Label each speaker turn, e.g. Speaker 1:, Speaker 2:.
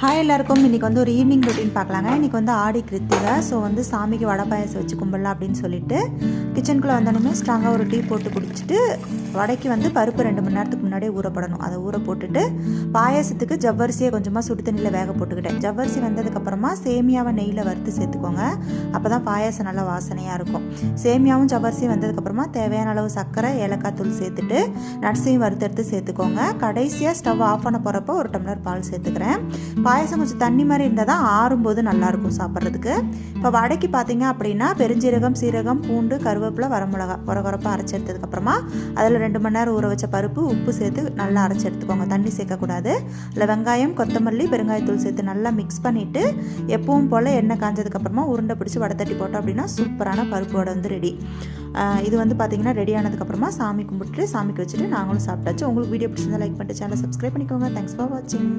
Speaker 1: Hi எல்லாருக்கும். இன்றைக்கி வந்து ஒரு ஈவினிங் ரொட்டீன் பார்க்கலாங்க. இன்றைக்கி வந்து ஆடி கிருத்திகை. ஸோ வந்து சாமிக்கு வடை பாயாசம் வச்சு கும்பிடலாம் அப்படின்னு சொல்லிட்டு கிச்சனுக்குள்ளே வந்தோடனே ஸ்ட்ராங்காக ஒரு டீ போட்டு குடிச்சிட்டு வடைக்கு வந்து பருப்பு 2 மணி நேரத்துக்கு முன்னாடியே ஊறப்படணும். அதை ஊற போட்டுட்டு பாயாசத்துக்கு ஜவ்வரிசியை கொஞ்சமாக சுடு தண்ணியில் வேக போட்டுக்கிட்டேன். ஜவ்வரிசி வந்ததுக்கப்புறமா சேமியாவை நெய்யில் வறுத்து சேர்த்துக்கோங்க. அப்போ தான் பாயாசம் நல்லா வாசனையாக இருக்கும். சேமியாவும் ஜவ்வரிசியும் வந்ததுக்கப்புறமா தேவையான அளவு சர்க்கரை, ஏலக்காய் தூள் சேர்த்துட்டு நட்ஸையும் வறுத்தெடுத்து சேர்த்துக்கோங்க. கடைசியாக ஸ்டவ் ஆஃப் பண்ண போகிறப்போ 1 டம்ளர் பால் சேர்த்துக்கிறேன். பாயசம் கொஞ்சம் தண்ணி மாதிரி இருந்தால் தான் ஆறும்போது நல்லாயிருக்கும் சாப்பிட்றதுக்கு. இப்போ வடைக்கு பார்த்தீங்க அப்படின்னா பெருஞ்சீரகம், சீரகம், பூண்டு, கருவேப்பிலை, வரமிளகா குறப்பாக அரைச்சி எடுத்ததுக்கப்புறமா அதில் 2 மணி நேரம் ஊற வச்ச பருப்பு, உப்பு சேர்த்து நல்லா அரைச்சி எடுத்துக்கோங்க. தண்ணி சேர்க்கக்கூடாது. அதில் வெங்காயம், கொத்தமல்லி, பெருங்காயத்தூள் சேர்த்து நல்லா மிக்ஸ் பண்ணிவிட்டு எப்பவும் போல் எண்ணெய் காஞ்சதுக்கப்புறமா உருண்டை பிடிச்சி வடை தட்டி போட்டோம் அப்படின்னா சூப்பரான பருப்பு வடை வந்து ரெடி. இது வந்து பார்த்திங்கன்னா ரெடி ஆனதுக்கப்புறமா சாமி கும்பிட்டு சாமிக்கு வச்சுட்டு நாங்களும் சாப்பிட்டாச்சு. உங்களுக்கு வீடியோ பிடிச்சிருந்தா லைக் பண்ணிட்டு சேனலை சப்ஸ்கிரைப் பண்ணிக்கோங்க. தேங்க்ஸ் ஃபார் வாட்சிங்.